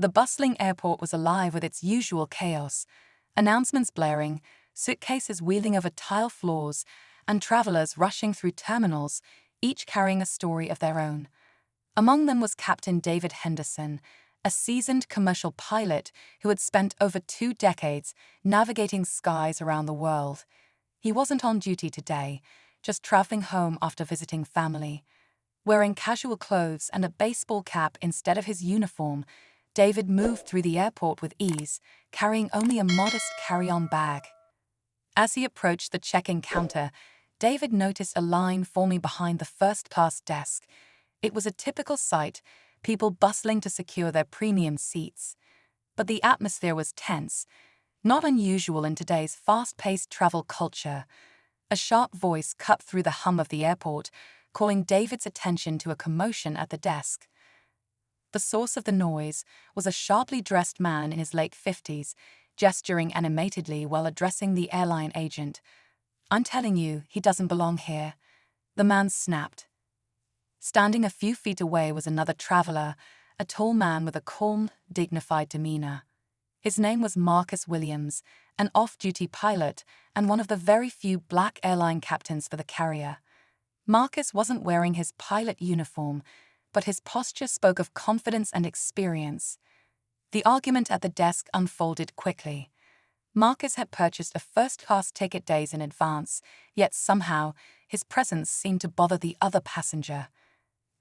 The bustling airport was alive with its usual chaos, announcements blaring, suitcases wheeling over tile floors, and travelers rushing through terminals, each carrying a story of their own. Among them was Captain David Henderson, a seasoned commercial pilot who had spent over 2 decades navigating skies around the world. He wasn't on duty today, just traveling home after visiting family. Wearing casual clothes and a baseball cap instead of his uniform, David moved through the airport with ease, carrying only a modest carry-on bag. As he approached the check-in counter, David noticed a line forming behind the first-class desk. It was a typical sight, people bustling to secure their premium seats. But the atmosphere was tense, not unusual in today's fast-paced travel culture. A sharp voice cut through the hum of the airport, calling David's attention to a commotion at the desk. The source of the noise was a sharply dressed man in his late 50s, gesturing animatedly while addressing the airline agent. "I'm telling you, he doesn't belong here," the man snapped. Standing a few feet away was another traveler, a tall man with a calm, dignified demeanor. His name was Marcus Williams, an off-duty pilot and one of the very few black airline captains for the carrier. Marcus wasn't wearing his pilot uniform, but his posture spoke of confidence and experience. The argument at the desk unfolded quickly. Marcus had purchased a first-class ticket days in advance, yet somehow his presence seemed to bother the other passenger.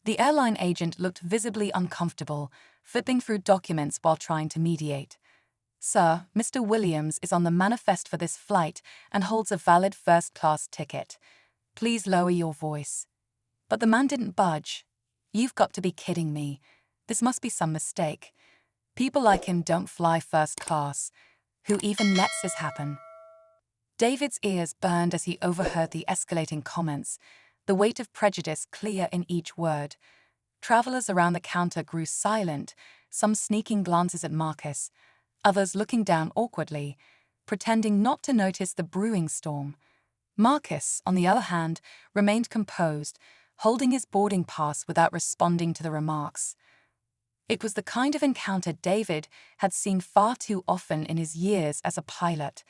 The airline agent looked visibly uncomfortable, flipping through documents while trying to mediate. "Sir, Mr. Williams is on the manifest for this flight and holds a valid first-class ticket. Please lower your voice." But the man didn't budge. "You've got to be kidding me. This must be some mistake. People like him don't fly first class. Who even lets this happen?" David's ears burned as he overheard the escalating comments, the weight of prejudice clear in each word. Travelers around the counter grew silent, some sneaking glances at Marcus, others looking down awkwardly, pretending not to notice the brewing storm. Marcus, on the other hand, remained composed, holding his boarding pass without responding to the remarks. It was the kind of encounter David had seen far too often in his years as a pilot.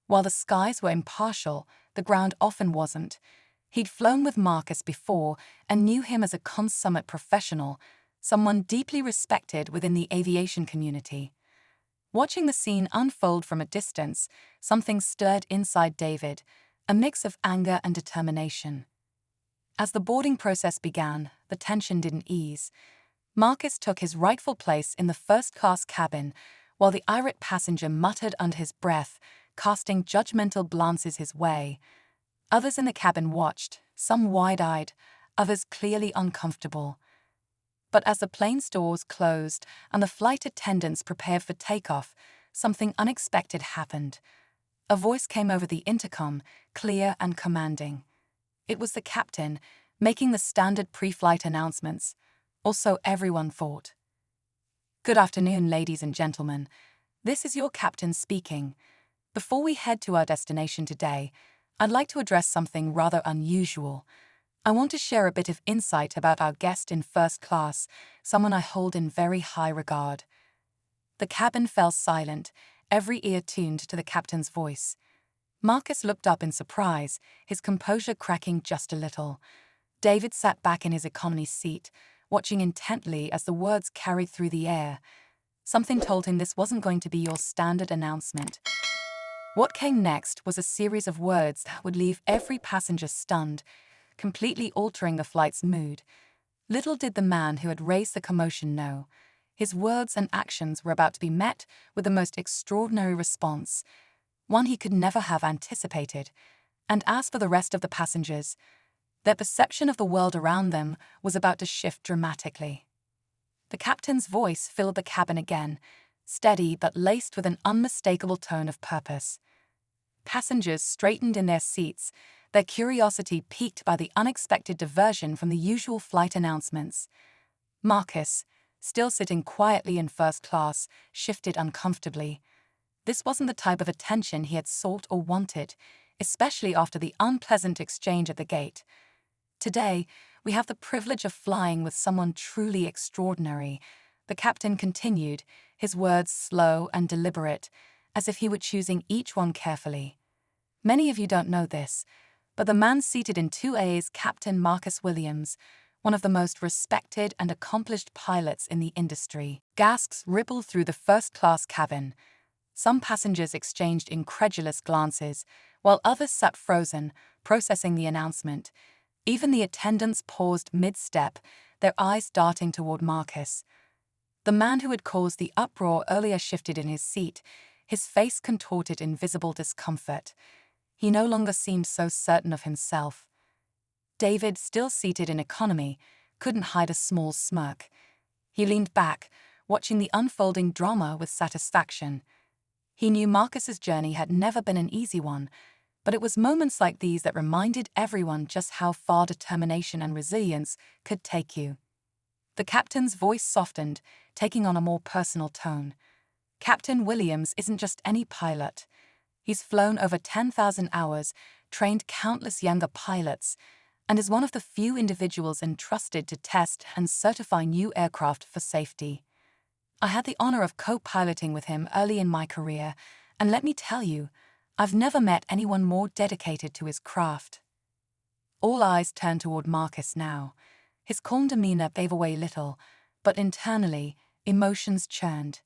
While the skies were impartial, the ground often wasn't. He'd flown with Marcus before and knew him as a consummate professional, someone deeply respected within the aviation community. Watching the scene unfold from a distance, something stirred inside David, a mix of anger and determination. As the boarding process began, the tension didn't ease. Marcus took his rightful place in the first-class cabin, while the irate passenger muttered under his breath, casting judgmental glances his way. Others in the cabin watched, some wide-eyed, others clearly uncomfortable. But as the plane's doors closed and the flight attendants prepared for takeoff, something unexpected happened. A voice came over the intercom, clear and commanding. It was the captain, making the standard pre-flight announcements, or so everyone thought. "Good afternoon, ladies and gentlemen. This is your captain speaking. Before we head to our destination today, I'd like to address something rather unusual. I want to share a bit of insight about our guest in first class, someone I hold in very high regard." The cabin fell silent, every ear tuned to the captain's voice. Marcus looked up in surprise, his composure cracking just a little. David sat back in his economy seat, watching intently as the words carried through the air. Something told him this wasn't going to be your standard announcement. What came next was a series of words that would leave every passenger stunned, completely altering the flight's mood. Little did the man who had raised the commotion know. His words and actions were about to be met with the most extraordinary response, one he could never have anticipated. And as for the rest of the passengers, their perception of the world around them was about to shift dramatically. The captain's voice filled the cabin again, steady but laced with an unmistakable tone of purpose. Passengers straightened in their seats, their curiosity piqued by the unexpected diversion from the usual flight announcements. Marcus, still sitting quietly in first class, shifted uncomfortably. This wasn't the type of attention he had sought or wanted, especially after the unpleasant exchange at the gate. Today, we have the privilege of flying with someone truly extraordinary, The captain continued, his words slow and deliberate, as if he were choosing each one carefully. Many of you don't know this, but the man seated in 2A is Captain Marcus Williams, one of the most respected and accomplished pilots in the industry. Gasps rippled through the first-class cabin. Some passengers exchanged incredulous glances, while others sat frozen, processing the announcement. Even the attendants paused mid-step, their eyes darting toward Marcus. The man who had caused the uproar earlier shifted in his seat, his face contorted in visible discomfort. He no longer seemed so certain of himself. David, still seated in economy, couldn't hide a small smirk. He leaned back, watching the unfolding drama with satisfaction. He knew Marcus's journey had never been an easy one, but it was moments like these that reminded everyone just how far determination and resilience could take you. The captain's voice softened, taking on a more personal tone. Captain Williams isn't just any pilot. He's flown over 10,000 hours, trained countless younger pilots, and is one of the few individuals entrusted to test and certify new aircraft for safety. I had the honor of co-piloting with him early in my career, and let me tell you, I've never met anyone more dedicated to his craft. All eyes turned toward Marcus now. His calm demeanor gave away little, but internally, emotions churned.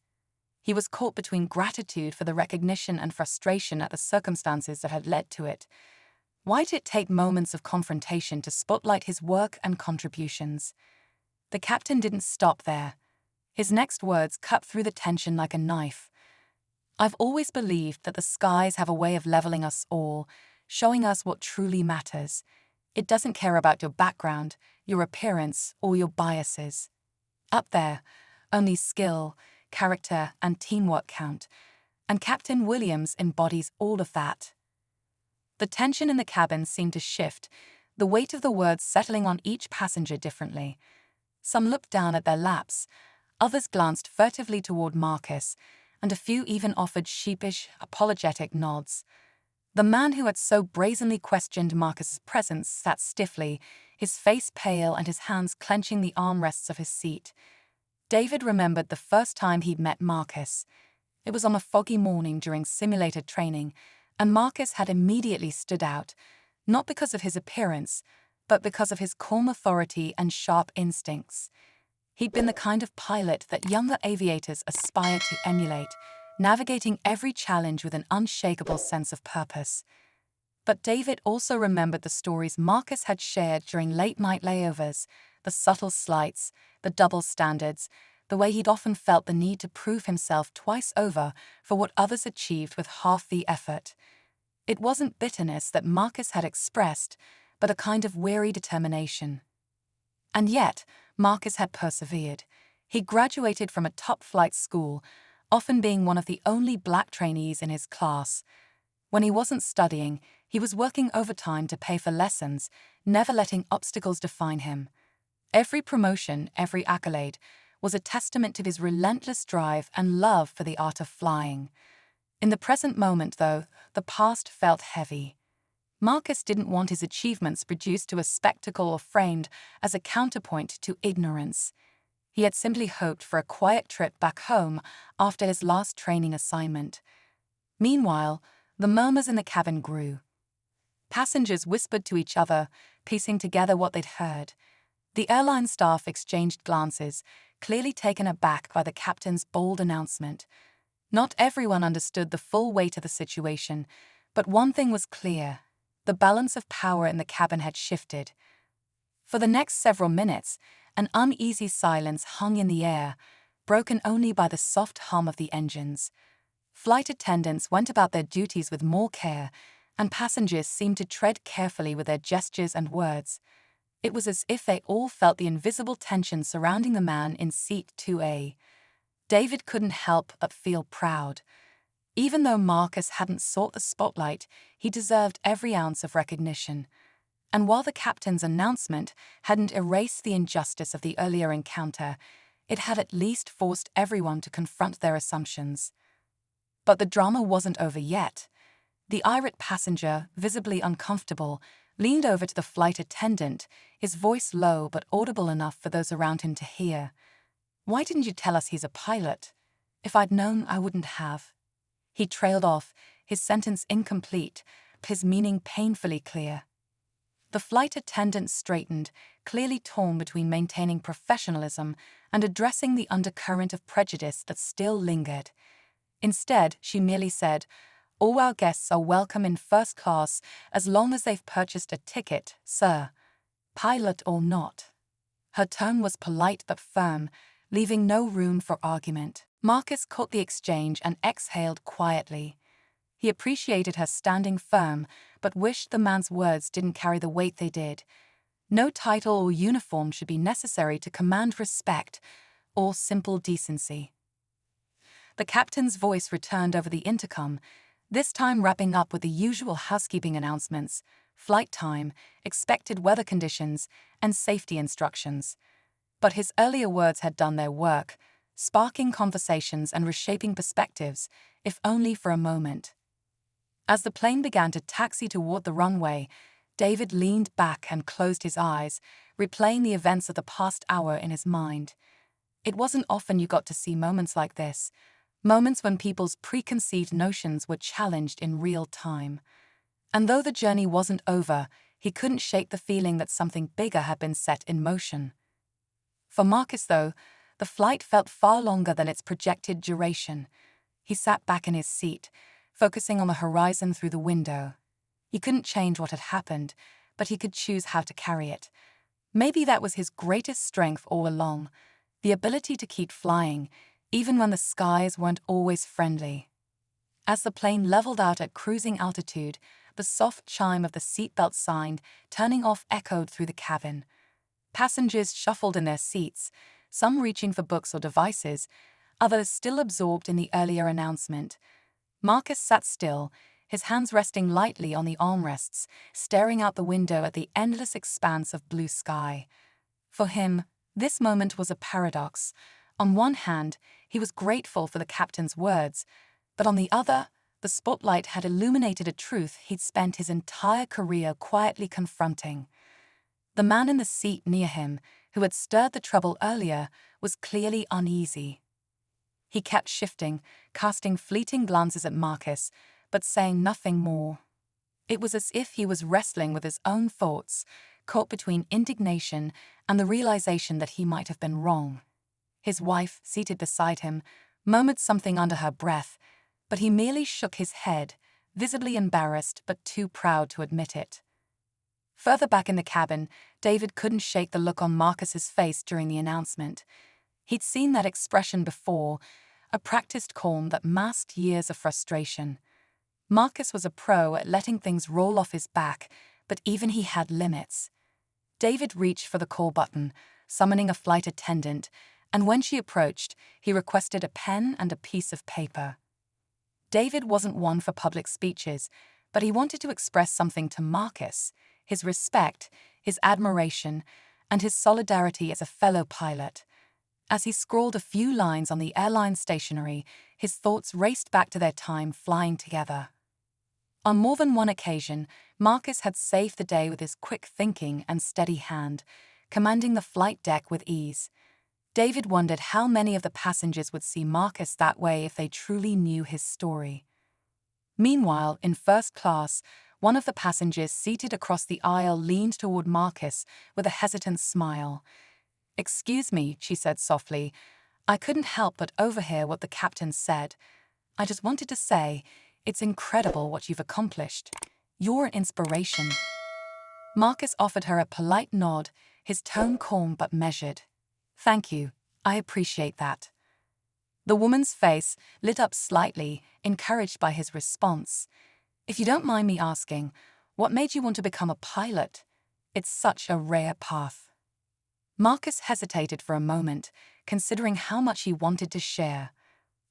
He was caught between gratitude for the recognition and frustration at the circumstances that had led to it. Why did it take moments of confrontation to spotlight his work and contributions? The captain didn't stop there. His next words cut through the tension like a knife. I've always believed that the skies have a way of leveling us all, showing us what truly matters. It doesn't care about your background, your appearance, or your biases. Up there, only skill, character, and teamwork count, and Captain Williams embodies all of that. The tension in the cabin seemed to shift, the weight of the words settling on each passenger differently. Some looked down at their laps, others glanced furtively toward Marcus, and a few even offered sheepish, apologetic nods. The man who had so brazenly questioned Marcus's presence sat stiffly, his face pale and his hands clenching the armrests of his seat. David remembered the first time he'd met Marcus. It was on a foggy morning during simulator training, and Marcus had immediately stood out, not because of his appearance, but because of his calm authority and sharp instincts. He'd been the kind of pilot that younger aviators aspired to emulate, navigating every challenge with an unshakable sense of purpose. But David also remembered the stories Marcus had shared during late-night layovers, the subtle slights, the double standards, the way he'd often felt the need to prove himself twice over for what others achieved with half the effort. It wasn't bitterness that Marcus had expressed, but a kind of weary determination. And yet, Marcus had persevered. He graduated from a top-flight school, often being one of the only black trainees in his class. When he wasn't studying, he was working overtime to pay for lessons, never letting obstacles define him. Every promotion, every accolade, was a testament to his relentless drive and love for the art of flying. In the present moment, though, the past felt heavy. Marcus didn't want his achievements reduced to a spectacle or framed as a counterpoint to ignorance. He had simply hoped for a quiet trip back home after his last training assignment. Meanwhile, the murmurs in the cabin grew. Passengers whispered to each other, piecing together what they'd heard. The airline staff exchanged glances, clearly taken aback by the captain's bold announcement. Not everyone understood the full weight of the situation, but one thing was clear: the balance of power in the cabin had shifted. For the next several minutes, an uneasy silence hung in the air, broken only by the soft hum of the engines. Flight attendants went about their duties with more care, and passengers seemed to tread carefully with their gestures and words. It was as if they all felt the invisible tension surrounding the man in seat 2A. David couldn't help but feel proud. Even though Marcus hadn't sought the spotlight, he deserved every ounce of recognition. And while the captain's announcement hadn't erased the injustice of the earlier encounter, it had at least forced everyone to confront their assumptions. But the drama wasn't over yet. The irate passenger, visibly uncomfortable, leaned over to the flight attendant, his voice low but audible enough for those around him to hear. Why didn't you tell us he's a pilot? If I'd known, I wouldn't have. He trailed off, his sentence incomplete, his meaning painfully clear. The flight attendant straightened, clearly torn between maintaining professionalism and addressing the undercurrent of prejudice that still lingered. Instead, she merely said, "All our guests are welcome in first class as long as they've purchased a ticket, sir. Pilot or not." Her tone was polite but firm, leaving no room for argument. Marcus caught the exchange and exhaled quietly. He appreciated her standing firm, but wished the man's words didn't carry the weight they did. No title or uniform should be necessary to command respect or simple decency. The captain's voice returned over the intercom, this time wrapping up with the usual housekeeping announcements: flight time, expected weather conditions, and safety instructions. But his earlier words had done their work, sparking conversations and reshaping perspectives, if only for a moment. As the plane began to taxi toward the runway, David leaned back and closed his eyes, replaying the events of the past hour in his mind. It wasn't often you got to see moments like this, moments when people's preconceived notions were challenged in real time. And though the journey wasn't over, he couldn't shake the feeling that something bigger had been set in motion. For Marcus, though, the flight felt far longer than its projected duration. He sat back in his seat, focusing on the horizon through the window. He couldn't change what had happened, but he could choose how to carry it. Maybe that was his greatest strength all along, the ability to keep flying, even when the skies weren't always friendly. As the plane leveled out at cruising altitude, the soft chime of the seatbelt sign turning off echoed through the cabin. Passengers shuffled in their seats, some reaching for books or devices, others still absorbed in the earlier announcement. Marcus sat still, his hands resting lightly on the armrests, staring out the window at the endless expanse of blue sky. For him, this moment was a paradox. On one hand, he was grateful for the captain's words, but on the other, the spotlight had illuminated a truth he'd spent his entire career quietly confronting. The man in the seat near him, who had stirred the trouble earlier, was clearly uneasy. He kept shifting, casting fleeting glances at Marcus, but saying nothing more. It was as if he was wrestling with his own thoughts, caught between indignation and the realization that he might have been wrong. His wife, seated beside him, murmured something under her breath, but he merely shook his head, visibly embarrassed but too proud to admit it. Further back in the cabin, David couldn't shake the look on Marcus's face during the announcement. He'd seen that expression before, a practiced calm that masked years of frustration. Marcus was a pro at letting things roll off his back, but even he had limits. David reached for the call button, summoning a flight attendant, and when she approached, he requested a pen and a piece of paper. David wasn't one for public speeches, but he wanted to express something to Marcus: his respect, his admiration, and his solidarity as a fellow pilot. As he scrawled a few lines on the airline stationery, his thoughts raced back to their time flying together. On more than one occasion, Marcus had saved the day with his quick thinking and steady hand, commanding the flight deck with ease. David wondered how many of the passengers would see Marcus that way if they truly knew his story. Meanwhile, in first class, one of the passengers seated across the aisle leaned toward Marcus with a hesitant smile. "Excuse me," she said softly. "I couldn't help but overhear what the captain said. I just wanted to say, it's incredible what you've accomplished. You're an inspiration." Marcus offered her a polite nod, his tone calm but measured. "Thank you, I appreciate that." The woman's face lit up slightly, encouraged by his response. "If you don't mind me asking, what made you want to become a pilot? It's such a rare path." Marcus hesitated for a moment, considering how much he wanted to share.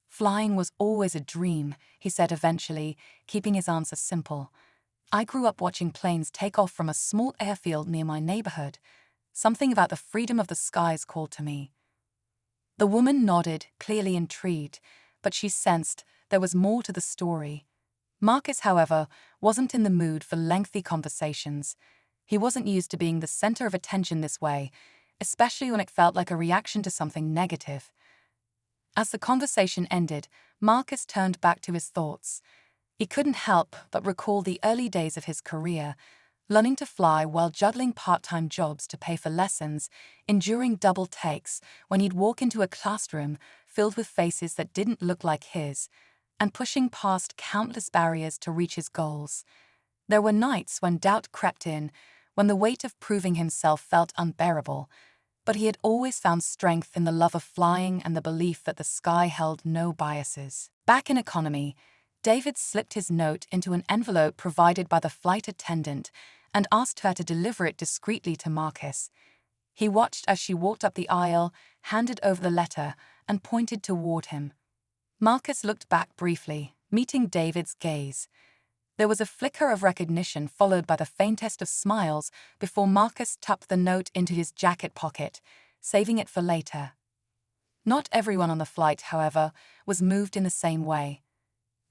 "Flying was always a dream," he said eventually, keeping his answer simple. "I grew up watching planes take off from a small airfield near my neighborhood. Something about the freedom of the skies called to me." The woman nodded, clearly intrigued, but she sensed there was more to the story. Marcus, however, wasn't in the mood for lengthy conversations. He wasn't used to being the center of attention this way, especially when it felt like a reaction to something negative. As the conversation ended, Marcus turned back to his thoughts. He couldn't help but recall the early days of his career, learning to fly while juggling part-time jobs to pay for lessons, enduring double takes when he'd walk into a classroom filled with faces that didn't look like his, and pushing past countless barriers to reach his goals. There were nights when doubt crept in, when the weight of proving himself felt unbearable, but he had always found strength in the love of flying and the belief that the sky held no biases. Back in economy, David slipped his note into an envelope provided by the flight attendant and asked her to deliver it discreetly to Marcus. He watched as she walked up the aisle, handed over the letter, and pointed toward him. Marcus looked back briefly, meeting David's gaze. There was a flicker of recognition followed by the faintest of smiles before Marcus tucked the note into his jacket pocket, saving it for later. Not everyone on the flight, however, was moved in the same way.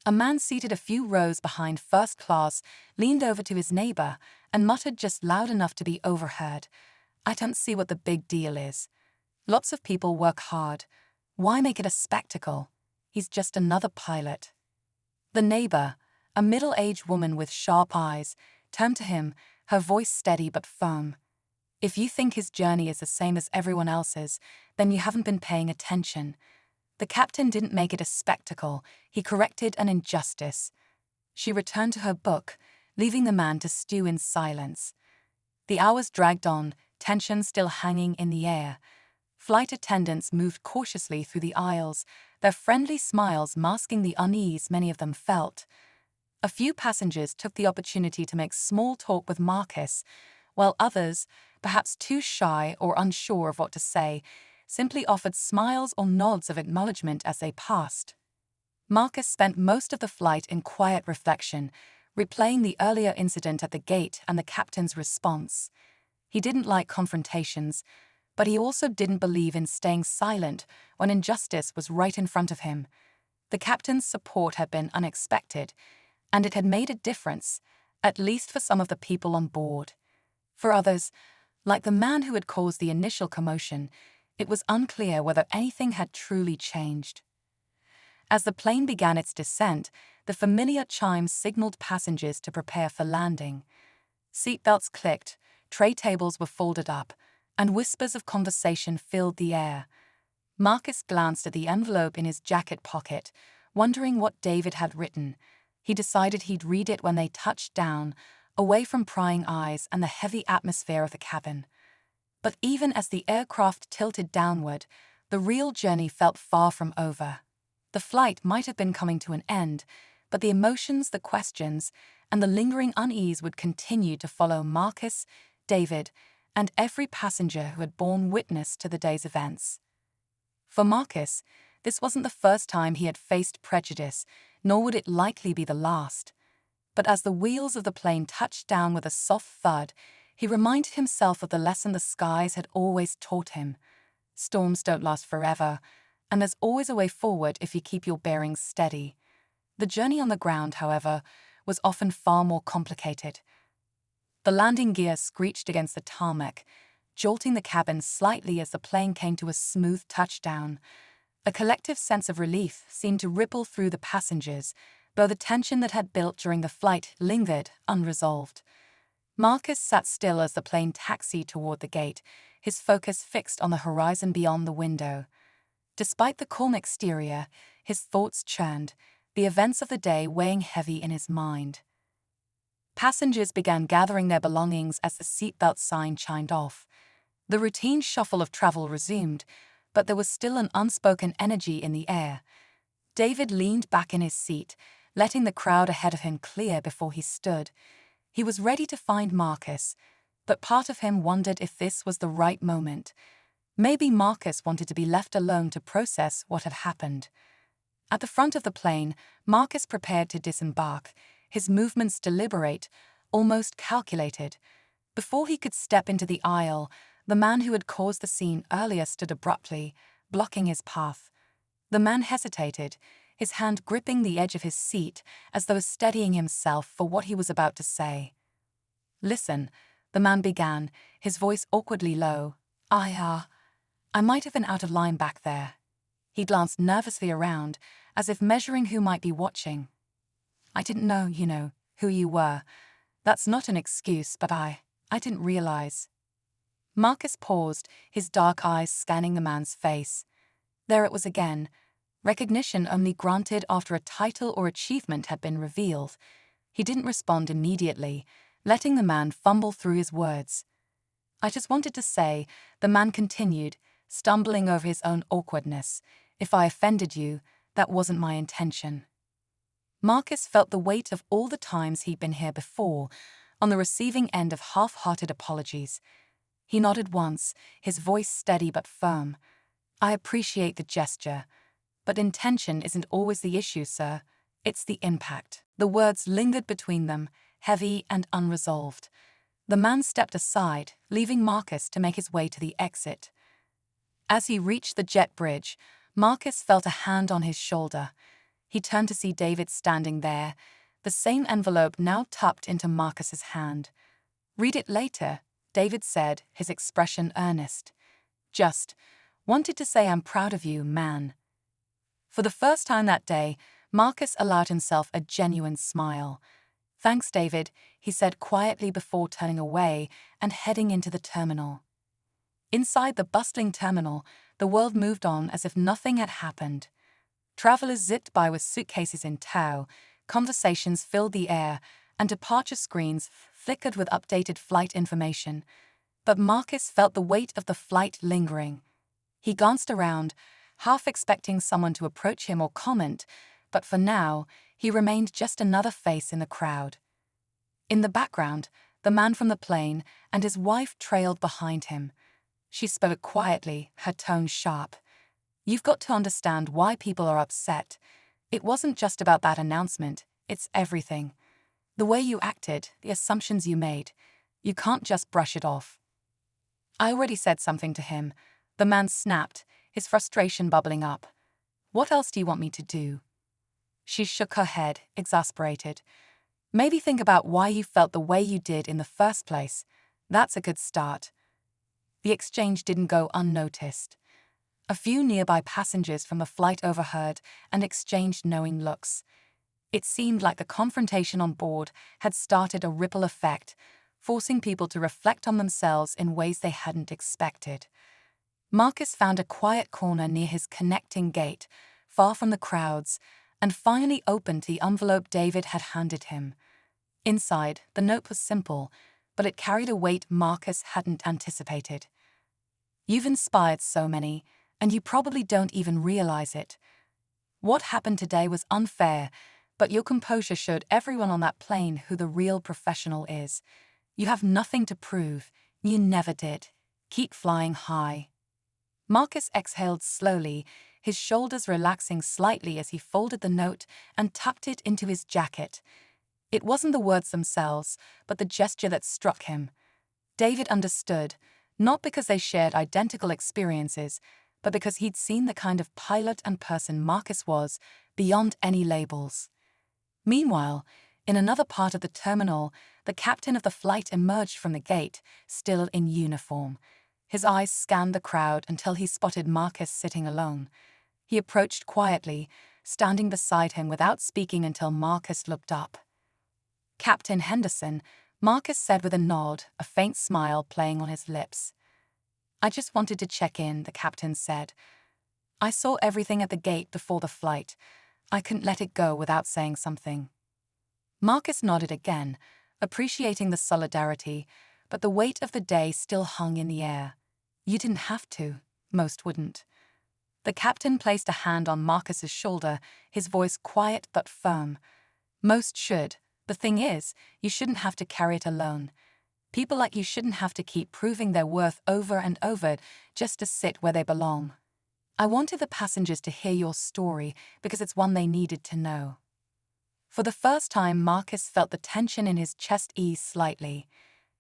A man seated a few rows behind first class leaned over to his neighbor and muttered just loud enough to be overheard, "I don't see what the big deal is. Lots of people work hard. Why make it a spectacle? He's just another pilot." The neighbor, a middle-aged woman with sharp eyes, turned to him, her voice steady but firm. "If you think his journey is the same as everyone else's, then you haven't been paying attention. The captain didn't make it a spectacle, he corrected an injustice." She returned to her book, leaving the man to stew in silence. The hours dragged on, tension still hanging in the air. Flight attendants moved cautiously through the aisles, their friendly smiles masking the unease many of them felt. A few passengers took the opportunity to make small talk with Marcus, while others, perhaps too shy or unsure of what to say, simply offered smiles or nods of acknowledgement as they passed. Marcus spent most of the flight in quiet reflection, replaying the earlier incident at the gate and the captain's response. He didn't like confrontations, but he also didn't believe in staying silent when injustice was right in front of him. The captain's support had been unexpected, and it had made a difference, at least for some of the people on board. For others, like the man who had caused the initial commotion, it was unclear whether anything had truly changed. As the plane began its descent, the familiar chimes signaled passengers to prepare for landing. Seatbelts clicked, tray tables were folded up, and whispers of conversation filled the air. Marcus glanced at the envelope in his jacket pocket, wondering what David had written. He decided he'd read it when they touched down, away from prying eyes and the heavy atmosphere of the cabin. But even as the aircraft tilted downward, the real journey felt far from over. The flight might have been coming to an end, but the emotions, the questions, and the lingering unease would continue to follow Marcus, David, and every passenger who had borne witness to the day's events. For Marcus, this wasn't the first time he had faced prejudice, nor would it likely be the last. But as the wheels of the plane touched down with a soft thud, he reminded himself of the lesson the skies had always taught him. Storms don't last forever, and there's always a way forward if you keep your bearings steady. The journey on the ground, however, was often far more complicated. The landing gear screeched against the tarmac, jolting the cabin slightly as the plane came to a smooth touchdown. A collective sense of relief seemed to ripple through the passengers, though the tension that had built during the flight lingered unresolved. Marcus sat still as the plane taxied toward the gate, his focus fixed on the horizon beyond the window. Despite the calm exterior, his thoughts churned, the events of the day weighing heavy in his mind. Passengers began gathering their belongings as the seatbelt sign chimed off. The routine shuffle of travel resumed, but there was still an unspoken energy in the air. David leaned back in his seat, letting the crowd ahead of him clear before he stood. He was ready to find Marcus, but part of him wondered if this was the right moment. Maybe Marcus wanted to be left alone to process what had happened. At the front of the plane, Marcus prepared to disembark, his movements deliberate, almost calculated. Before he could step into the aisle, the man who had caused the scene earlier stood abruptly, blocking his path. The man hesitated, his hand gripping the edge of his seat as though steadying himself for what he was about to say. "Listen," the man began, his voice awkwardly low. I might have been out of line back there. He glanced nervously around, as if measuring who might be watching. I didn't know, who you were. That's not an excuse, but I didn't realize. Marcus paused, his dark eyes scanning the man's face. There it was again. Recognition only granted after a title or achievement had been revealed. He didn't respond immediately, letting the man fumble through his words. I just wanted to say, the man continued, stumbling over his own awkwardness. If I offended you, that wasn't my intention. Marcus felt the weight of all the times he'd been here before, on the receiving end of half-hearted apologies. He nodded once, his voice steady but firm. I appreciate the gesture, but intention isn't always the issue, sir. It's the impact. The words lingered between them, heavy and unresolved. The man stepped aside, leaving Marcus to make his way to the exit. As he reached the jet bridge, Marcus felt a hand on his shoulder. He turned to see David standing there, the same envelope now tucked into Marcus's hand. Read it later, David said, his expression earnest. Just wanted to say I'm proud of you, man. For the first time that day, Marcus allowed himself a genuine smile. Thanks, David, he said quietly before turning away and heading into the terminal. Inside the bustling terminal, the world moved on as if nothing had happened. Travelers zipped by with suitcases in tow, conversations filled the air, and departure screens flickered with updated flight information. But Marcus felt the weight of the flight lingering. He glanced around, half expecting someone to approach him or comment, but for now, he remained just another face in the crowd. In the background, the man from the plane and his wife trailed behind him. She spoke quietly, her tone sharp. You've got to understand why people are upset. It wasn't just about that announcement, it's everything. The way you acted, the assumptions you made. You can't just brush it off. I already said something to him. The man snapped, his frustration bubbling up. What else do you want me to do? She shook her head, exasperated. Maybe think about why you felt the way you did in the first place. That's a good start. The exchange didn't go unnoticed. A few nearby passengers from the flight overheard and exchanged knowing looks. It seemed like the confrontation on board had started a ripple effect, forcing people to reflect on themselves in ways they hadn't expected. Marcus found a quiet corner near his connecting gate, far from the crowds, and finally opened the envelope David had handed him. Inside, the note was simple, but it carried a weight Marcus hadn't anticipated. You've inspired so many, and you probably don't even realize it. What happened today was unfair, but your composure showed everyone on that plane who the real professional is. You have nothing to prove. You never did. Keep flying high. Marcus exhaled slowly, his shoulders relaxing slightly as he folded the note and tucked it into his jacket. It wasn't the words themselves, but the gesture that struck him. David understood, not because they shared identical experiences, but because he'd seen the kind of pilot and person Marcus was, beyond any labels. Meanwhile, in another part of the terminal, the captain of the flight emerged from the gate, still in uniform. His eyes scanned the crowd until he spotted Marcus sitting alone. He approached quietly, standing beside him without speaking until Marcus looked up. Captain Henderson, Marcus said with a nod, a faint smile playing on his lips. I just wanted to check in, the captain said. I saw everything at the gate before the flight. I couldn't let it go without saying something. Marcus nodded again, appreciating the solidarity, but the weight of the day still hung in the air. You didn't have to. Most wouldn't. The captain placed a hand on Marcus's shoulder, his voice quiet but firm. Most should. The thing is, you shouldn't have to carry it alone. People like you shouldn't have to keep proving their worth over and over just to sit where they belong. I wanted the passengers to hear your story because it's one they needed to know. For the first time, Marcus felt the tension in his chest ease slightly.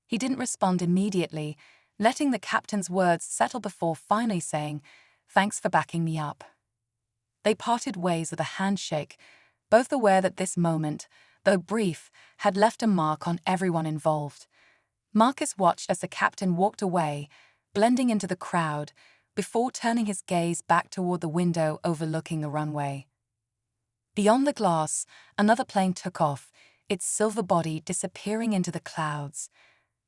He didn't respond immediately, letting the captain's words settle before finally saying, "Thanks for backing me up." They parted ways with a handshake, both aware that this moment, though brief, had left a mark on everyone involved. Marcus watched as the captain walked away, blending into the crowd, before turning his gaze back toward the window overlooking the runway. Beyond the glass, another plane took off, its silver body disappearing into the clouds.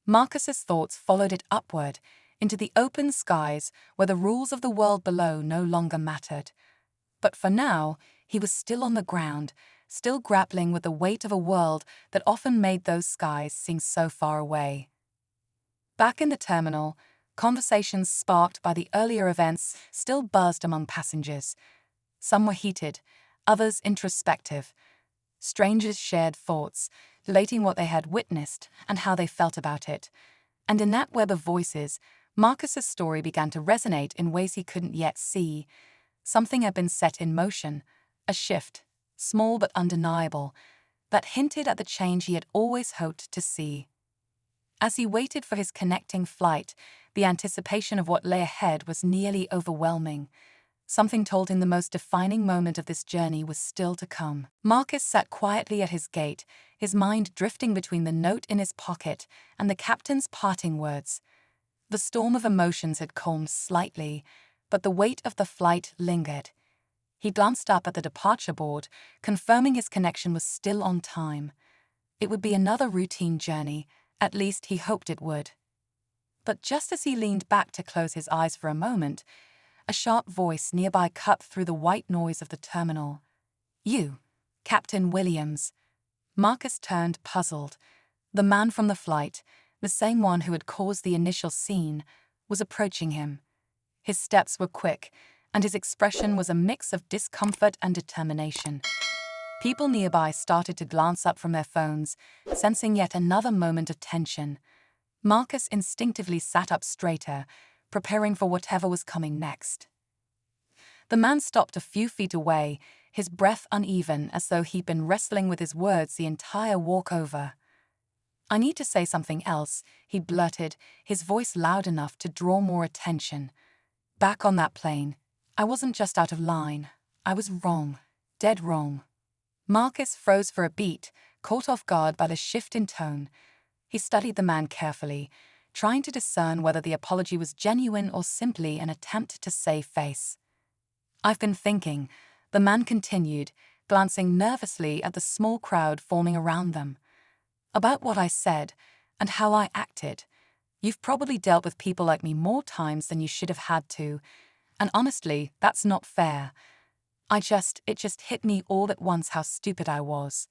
Marcus's thoughts followed it upward, into the open skies where the rules of the world below no longer mattered. But for now, he was still on the ground, still grappling with the weight of a world that often made those skies seem so far away. Back in the terminal, conversations sparked by the earlier events still buzzed among passengers. Some were heated, others introspective. Strangers shared thoughts, relating what they had witnessed and how they felt about it. And in that web of voices, Marcus's story began to resonate in ways he couldn't yet see. Something had been set in motion, a shift, small but undeniable, that hinted at the change he had always hoped to see. As he waited for his connecting flight, the anticipation of what lay ahead was nearly overwhelming. Something told him the most defining moment of this journey was still to come. Marcus sat quietly at his gate, his mind drifting between the note in his pocket and the captain's parting words. The storm of emotions had calmed slightly, but the weight of the flight lingered. He glanced up at the departure board, confirming his connection was still on time. It would be another routine journey, at least he hoped it would. But just as he leaned back to close his eyes for a moment, a sharp voice nearby cut through the white noise of the terminal. "You, Captain Williams." Marcus turned, puzzled. The man from the flight, the same one who had caused the initial scene, was approaching him. His steps were quick, and his expression was a mix of discomfort and determination. People nearby started to glance up from their phones, sensing yet another moment of tension. Marcus instinctively sat up straighter, preparing for whatever was coming next. The man stopped a few feet away, his breath uneven as though he'd been wrestling with his words the entire walk over. "I need to say something else," he blurted, his voice loud enough to draw more attention. "Back on that plane, I wasn't just out of line. I was wrong. Dead wrong." Marcus froze for a beat, caught off guard by the shift in tone. He studied the man carefully, trying to discern whether the apology was genuine or simply an attempt to save face. "I've been thinking," the man continued, glancing nervously at the small crowd forming around them, "about what I said and how I acted. You've probably dealt with people like me more times than you should have had to, and honestly, that's not fair. It just hit me all at once how stupid I was."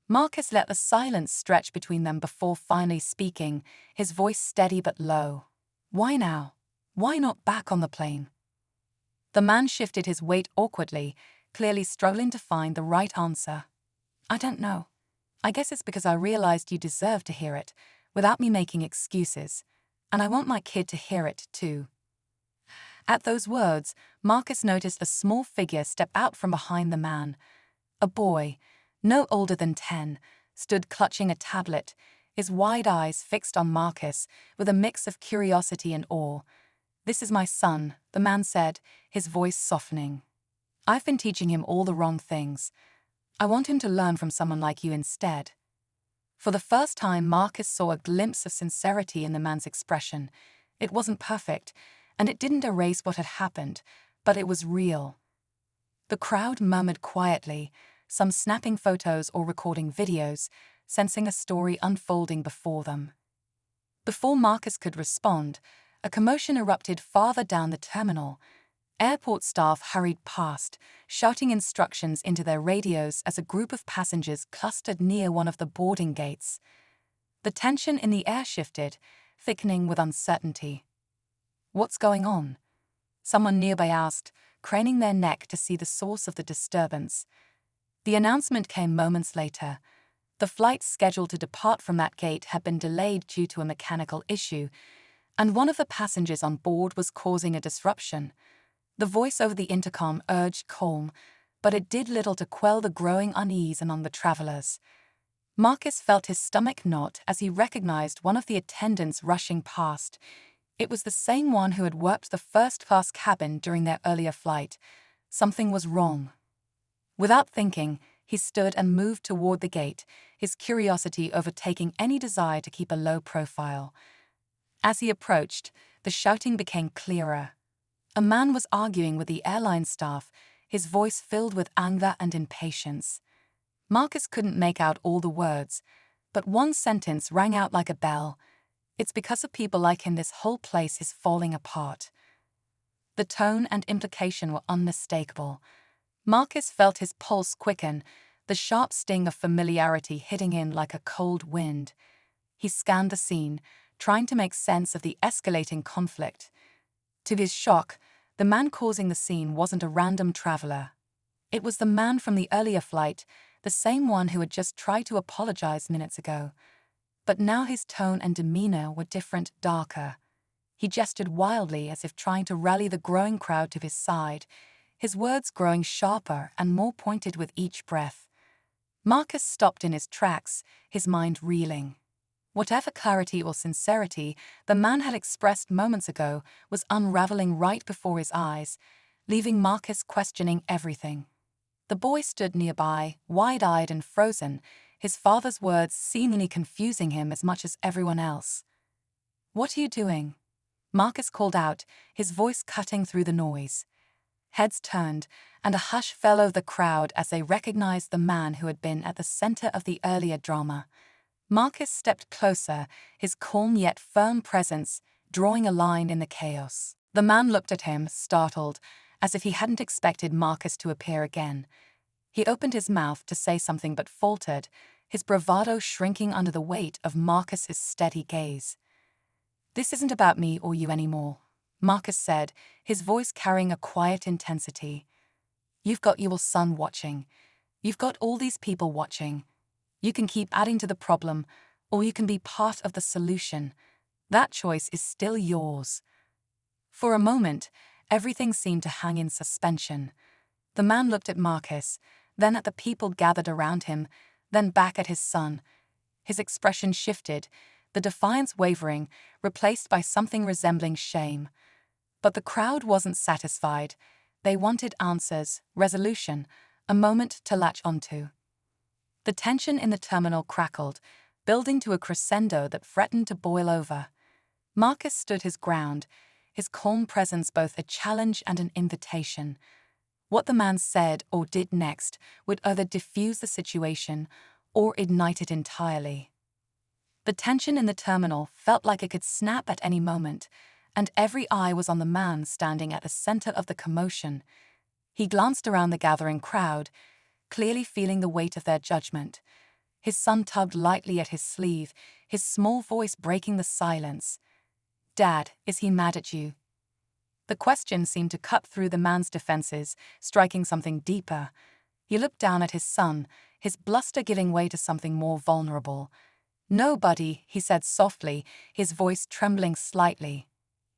Marcus let the silence stretch between them before finally speaking, his voice steady but low. "Why now? Why not back on the plane?" The man shifted his weight awkwardly, clearly struggling to find the right answer. "I don't know. I guess it's because I realized you deserved to hear it, without me making excuses. And I want my kid to hear it, too." At those words, Marcus noticed a small figure step out from behind the man. A boy, no older than 10, stood clutching a tablet, his wide eyes fixed on Marcus with a mix of curiosity and awe. "This is my son," the man said, his voice softening. "I've been teaching him all the wrong things. I want him to learn from someone like you instead." For the first time, Marcus saw a glimpse of sincerity in the man's expression. It wasn't perfect, and it didn't erase what had happened, but it was real. The crowd murmured quietly, some snapping photos or recording videos, sensing a story unfolding before them. Before Marcus could respond, a commotion erupted farther down the terminal. Airport staff hurried past, shouting instructions into their radios as a group of passengers clustered near one of the boarding gates. The tension in the air shifted, thickening with uncertainty. "What's going on?" someone nearby asked, craning their neck to see the source of the disturbance. The announcement came moments later. The flight scheduled to depart from that gate had been delayed due to a mechanical issue, and one of the passengers on board was causing a disruption. The voice over the intercom urged calm, but it did little to quell the growing unease among the travelers. Marcus felt his stomach knot as he recognized one of the attendants rushing past. It was the same one who had worked the first-class cabin during their earlier flight. Something was wrong. Without thinking, he stood and moved toward the gate, his curiosity overtaking any desire to keep a low profile. As he approached, the shouting became clearer. A man was arguing with the airline staff, his voice filled with anger and impatience. Marcus couldn't make out all the words, but one sentence rang out like a bell. "It's because of people like him this whole place is falling apart." The tone and implication were unmistakable. Marcus felt his pulse quicken, the sharp sting of familiarity hitting him like a cold wind. He scanned the scene, trying to make sense of the escalating conflict. To his shock, the man causing the scene wasn't a random traveler. It was the man from the earlier flight, the same one who had just tried to apologize minutes ago. But now his tone and demeanor were different, darker. He gestured wildly as if trying to rally the growing crowd to his side, his words growing sharper and more pointed with each breath. Marcus stopped in his tracks, his mind reeling. Whatever clarity or sincerity the man had expressed moments ago was unraveling right before his eyes, leaving Marcus questioning everything. The boy stood nearby, wide-eyed and frozen, his father's words seemingly confusing him as much as everyone else. "What are you doing?" Marcus called out, his voice cutting through the noise. Heads turned, and a hush fell over the crowd as they recognized the man who had been at the center of the earlier drama. Marcus stepped closer, his calm yet firm presence drawing a line in the chaos. The man looked at him, startled, as if he hadn't expected Marcus to appear again. He opened his mouth to say something but faltered, his bravado shrinking under the weight of Marcus's steady gaze. "This isn't about me or you anymore," Marcus said, his voice carrying a quiet intensity. "You've got your son watching. You've got all these people watching. You can keep adding to the problem, or you can be part of the solution. That choice is still yours." For a moment, everything seemed to hang in suspension. The man looked at Marcus, then at the people gathered around him, then back at his son. His expression shifted, the defiance wavering, replaced by something resembling shame. But the crowd wasn't satisfied. They wanted answers, resolution, a moment to latch onto. The tension in the terminal crackled, building to a crescendo that threatened to boil over. Marcus stood his ground, his calm presence both a challenge and an invitation. What the man said or did next would either diffuse the situation or ignite it entirely. The tension in the terminal felt like it could snap at any moment, and every eye was on the man standing at the center of the commotion. He glanced around the gathering crowd, clearly feeling the weight of their judgment. His son tugged lightly at his sleeve, his small voice breaking the silence. "Dad, is he mad at you?" The question seemed to cut through the man's defenses, striking something deeper. He looked down at his son, his bluster giving way to something more vulnerable. "No, buddy," he said softly, his voice trembling slightly.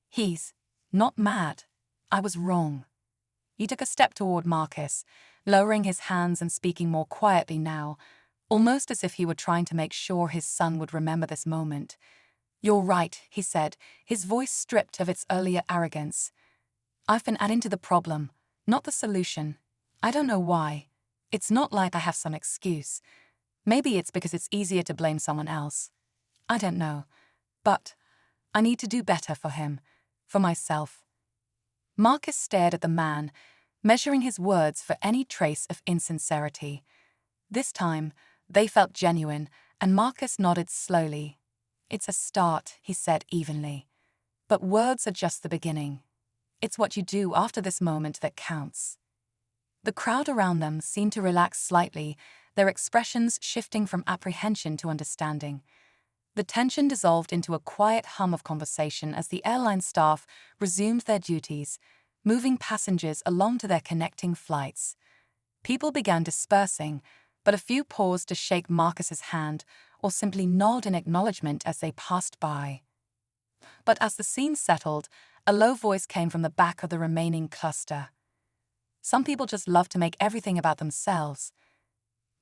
"He's not mad. I was wrong." He took a step toward Marcus, lowering his hands and speaking more quietly now, almost as if he were trying to make sure his son would remember this moment. "You're right," he said, his voice stripped of its earlier arrogance. "I've been adding to the problem, not the solution. I don't know why. It's not like I have some excuse. Maybe it's because it's easier to blame someone else. I don't know. But I need to do better for him, for myself." Marcus stared at the man, measuring his words for any trace of insincerity. This time, they felt genuine, and Marcus nodded slowly. "It's a start," he said evenly. "But words are just the beginning. It's what you do after this moment that counts." The crowd around them seemed to relax slightly, their expressions shifting from apprehension to understanding. The tension dissolved into a quiet hum of conversation as the airline staff resumed their duties, moving passengers along to their connecting flights. People began dispersing, but a few paused to shake Marcus's hand or simply nod in acknowledgement as they passed by. But as the scene settled, a low voice came from the back of the remaining cluster. "Some people just love to make everything about themselves."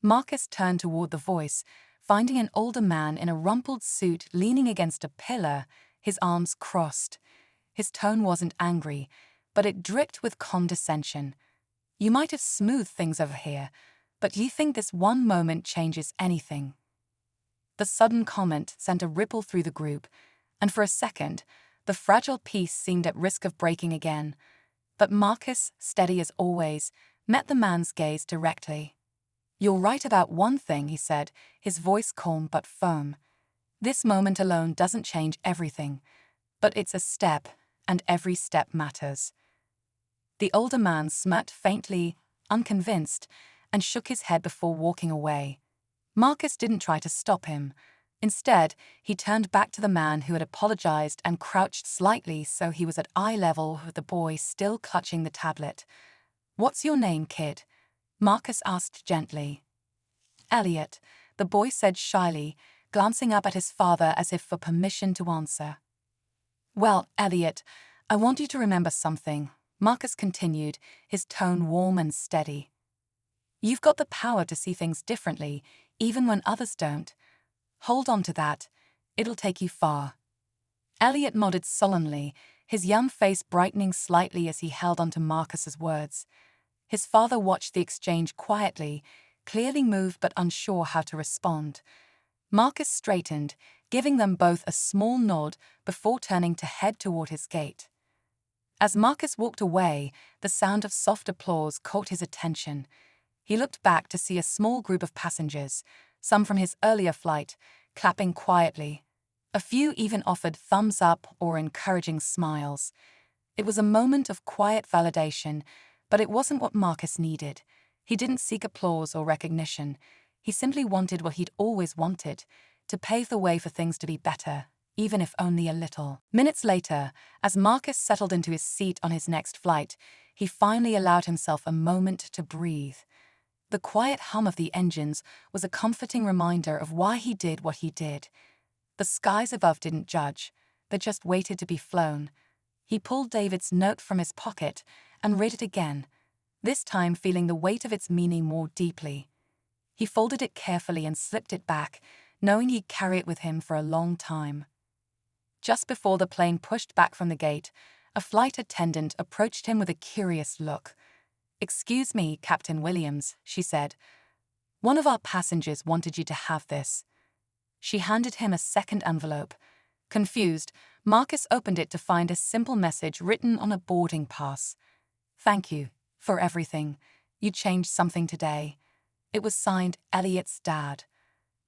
Marcus turned toward the voice, finding an older man in a rumpled suit leaning against a pillar, his arms crossed. His tone wasn't angry, but it dripped with condescension. "You might have smoothed things over here, but you think this one moment changes anything." The sudden comment sent a ripple through the group, and for a second, the fragile piece seemed at risk of breaking again. But Marcus, steady as always, met the man's gaze directly. "You're right about one thing," he said, his voice calm but firm. "This moment alone doesn't change everything, but it's a step, and every step matters." The older man smirked faintly, unconvinced, and shook his head before walking away. Marcus didn't try to stop him. Instead, he turned back to the man who had apologized and crouched slightly so he was at eye level with the boy still clutching the tablet. "What's your name, kid?" Marcus asked gently. "Elliot," the boy said shyly, glancing up at his father as if for permission to answer. "Well, Elliot, I want you to remember something," Marcus continued, his tone warm and steady. "You've got the power to see things differently, even when others don't. Hold on to that. It'll take you far." Elliot nodded solemnly, his young face brightening slightly as he held on to Marcus's words. His father watched the exchange quietly, clearly moved but unsure how to respond. Marcus straightened, giving them both a small nod before turning to head toward his gate. As Marcus walked away, the sound of soft applause caught his attention. He looked back to see a small group of passengers, some from his earlier flight, clapping quietly. A few even offered thumbs up or encouraging smiles. It was a moment of quiet validation, but it wasn't what Marcus needed. He didn't seek applause or recognition. He simply wanted what he'd always wanted, to pave the way for things to be better, even if only a little. Minutes later, as Marcus settled into his seat on his next flight, he finally allowed himself a moment to breathe. The quiet hum of the engines was a comforting reminder of why he did what he did. The skies above didn't judge, they just waited to be flown. He pulled David's note from his pocket and read it again, this time feeling the weight of its meaning more deeply. He folded it carefully and slipped it back, knowing he'd carry it with him for a long time. Just before the plane pushed back from the gate, a flight attendant approached him with a curious look. "Excuse me, Captain Williams," she said. "One of our passengers wanted you to have this." She handed him a second envelope. Confused, Marcus opened it to find a simple message written on a boarding pass. "Thank you for everything. You changed something today." It was signed Elliot's dad.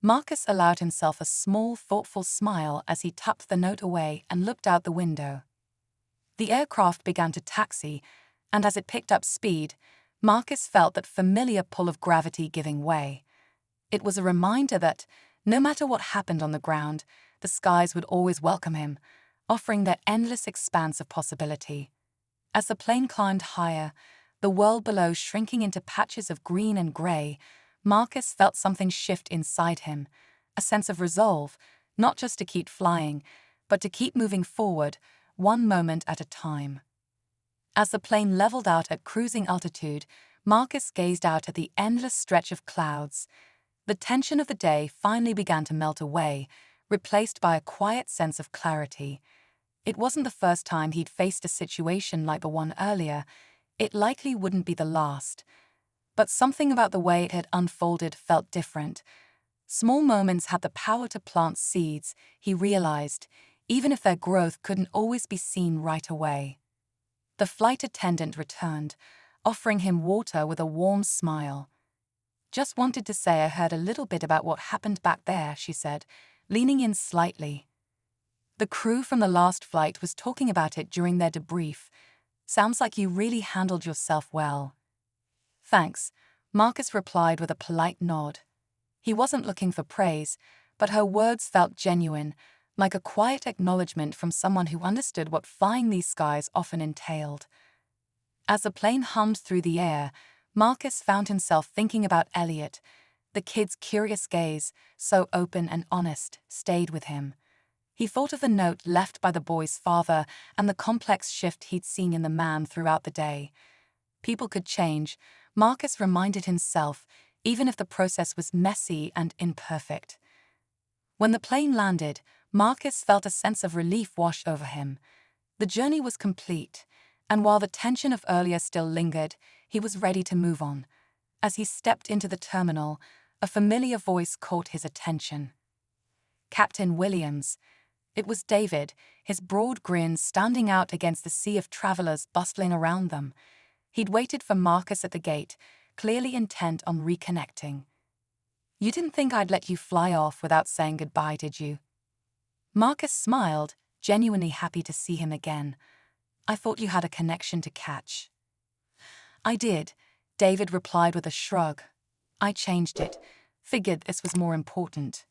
Marcus allowed himself a small, thoughtful smile as he tucked the note away and looked out the window. The aircraft began to taxi, and as it picked up speed, Marcus felt that familiar pull of gravity giving way. It was a reminder that, no matter what happened on the ground, the skies would always welcome him, offering that endless expanse of possibility. As the plane climbed higher, the world below shrinking into patches of green and gray, Marcus felt something shift inside him, a sense of resolve, not just to keep flying, but to keep moving forward, one moment at a time. As the plane leveled out at cruising altitude, Marcus gazed out at the endless stretch of clouds. The tension of the day finally began to melt away, replaced by a quiet sense of clarity. It wasn't the first time he'd faced a situation like the one earlier. It likely wouldn't be the last. But something about the way it had unfolded felt different. Small moments had the power to plant seeds, he realized, even if their growth couldn't always be seen right away. The flight attendant returned, offering him water with a warm smile. "Just wanted to say I heard a little bit about what happened back there," she said, leaning in slightly. "The crew from the last flight was talking about it during their debrief. Sounds like you really handled yourself well." "Thanks," Marcus replied with a polite nod. He wasn't looking for praise, but her words felt genuine, like a quiet acknowledgement from someone who understood what flying these skies often entailed. As the plane hummed through the air, Marcus found himself thinking about Elliot. The kid's curious gaze, so open and honest, stayed with him. He thought of the note left by the boy's father and the complex shift he'd seen in the man throughout the day. People could change, Marcus reminded himself, even if the process was messy and imperfect. When the plane landed, Marcus felt a sense of relief wash over him. The journey was complete, and while the tension of earlier still lingered, he was ready to move on. As he stepped into the terminal, a familiar voice caught his attention. "Captain Williams." It was David, his broad grin standing out against the sea of travelers bustling around them. He'd waited for Marcus at the gate, clearly intent on reconnecting. "You didn't think I'd let you fly off without saying goodbye, did you?" Marcus smiled, genuinely happy to see him again. "I thought you had a connection to catch." "I did," David replied with a shrug. "I changed it. Figured this was more important."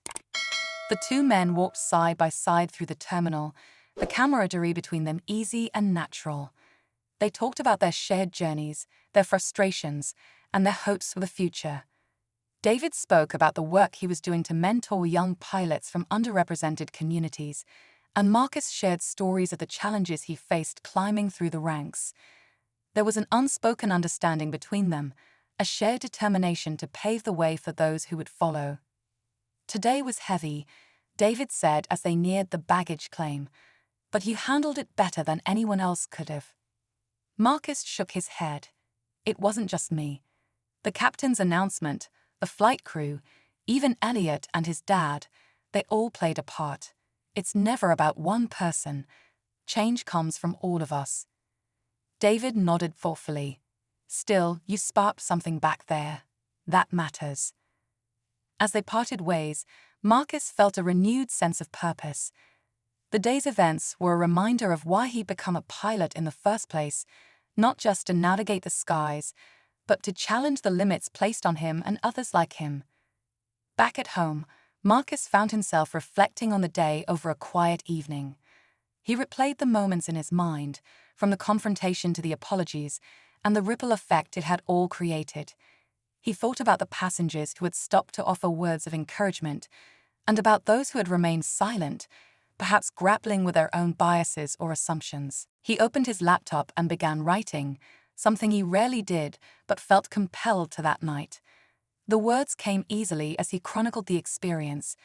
The two men walked side by side through the terminal, the camaraderie between them easy and natural. They talked about their shared journeys, their frustrations, and their hopes for the future. David spoke about the work he was doing to mentor young pilots from underrepresented communities, and Marcus shared stories of the challenges he faced climbing through the ranks. There was an unspoken understanding between them, a shared determination to pave the way for those who would follow. "Today was heavy," David said as they neared the baggage claim, "but you handled it better than anyone else could have." Marcus shook his head. "It wasn't just me. The captain's announcement, the flight crew, even Elliot and his dad, they all played a part. It's never about one person. Change comes from all of us." David nodded thoughtfully. "Still, you sparked something back there. That matters." As they parted ways, Marcus felt a renewed sense of purpose. The day's events were a reminder of why he'd become a pilot in the first place, not just to navigate the skies, but to challenge the limits placed on him and others like him. Back at home, Marcus found himself reflecting on the day over a quiet evening. He replayed the moments in his mind, from the confrontation to the apologies, and the ripple effect it had all created. He thought about the passengers who had stopped to offer words of encouragement, and about those who had remained silent, perhaps grappling with their own biases or assumptions. He opened his laptop and began writing, something he rarely did but felt compelled to that night. The words came easily as he chronicled the experience,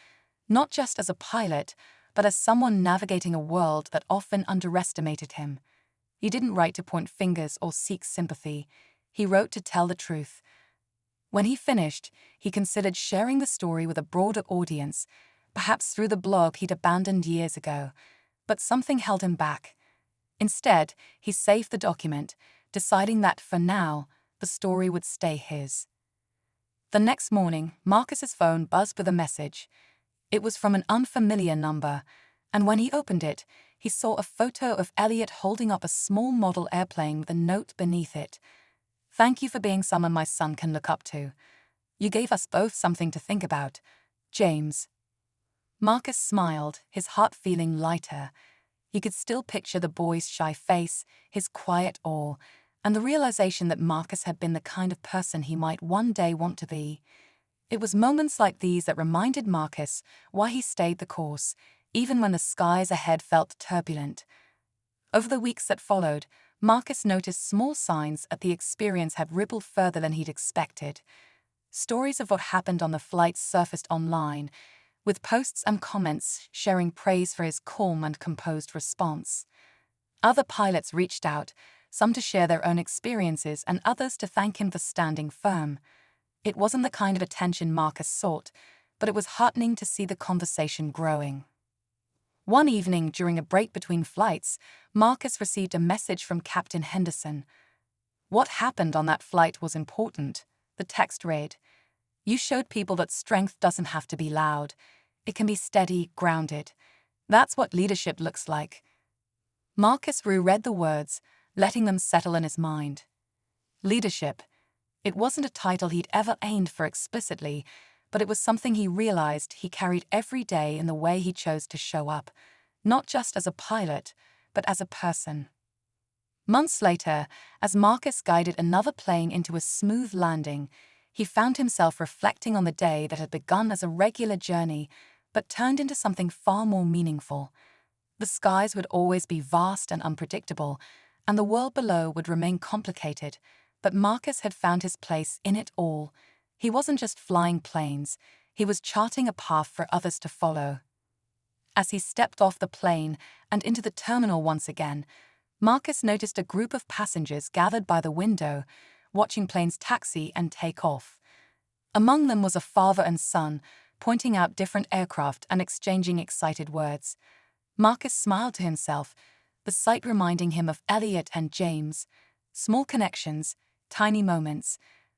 not just as a pilot, but as someone navigating a world that often underestimated him. He didn't write to point fingers or seek sympathy. He wrote to tell the truth. When he finished, he considered sharing the story with a broader audience, perhaps through the blog he'd abandoned years ago, but something held him back. Instead, he saved the document, deciding that, for now, the story would stay his. The next morning, Marcus's phone buzzed with a message. It was from an unfamiliar number, and when he opened it, he saw a photo of Elliot holding up a small model airplane with a note beneath it. "Thank you for being someone my son can look up to. You gave us both something to think about. James." Marcus smiled, his heart feeling lighter. He could still picture the boy's shy face, his quiet awe, and the realization that Marcus had been the kind of person he might one day want to be. It was moments like these that reminded Marcus why he stayed the course, even when the skies ahead felt turbulent. Over the weeks that followed, Marcus noticed small signs that the experience had rippled further than he'd expected. Stories of what happened on the flight surfaced online, with posts and comments sharing praise for his calm and composed response. Other pilots reached out, some to share their own experiences and others to thank him for standing firm. It wasn't the kind of attention Marcus sought, but it was heartening to see the conversation growing. One evening during a break between flights, Marcus received a message from Captain Henderson. "What happened on that flight was important," the text read. "You showed people that strength doesn't have to be loud. It can be steady, grounded. That's what leadership looks like." Marcus reread the words, letting them settle in his mind. Leadership. It wasn't a title he'd ever aimed for explicitly, but it was something he realized he carried every day in the way he chose to show up, not just as a pilot, but as a person. Months later, as Marcus guided another plane into a smooth landing, he found himself reflecting on the day that had begun as a regular journey, but turned into something far more meaningful. The skies would always be vast and unpredictable, and the world below would remain complicated, but Marcus had found his place in it all. He wasn't just flying planes, he was charting a path for others to follow. As he stepped off the plane and into the terminal once again, Marcus noticed a group of passengers gathered by the window, watching planes taxi and take off. Among them was a father and son, pointing out different aircraft and exchanging excited words. Marcus smiled to himself, the sight reminding him of Elliot and James. Small connections, tiny moments,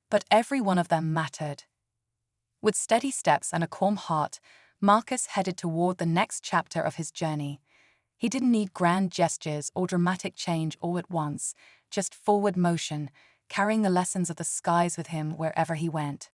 but every one of them mattered. With steady steps and a calm heart, Marcus headed toward the next chapter of his journey. He didn't need grand gestures or dramatic change all at once, just forward motion, carrying the lessons of the skies with him wherever he went.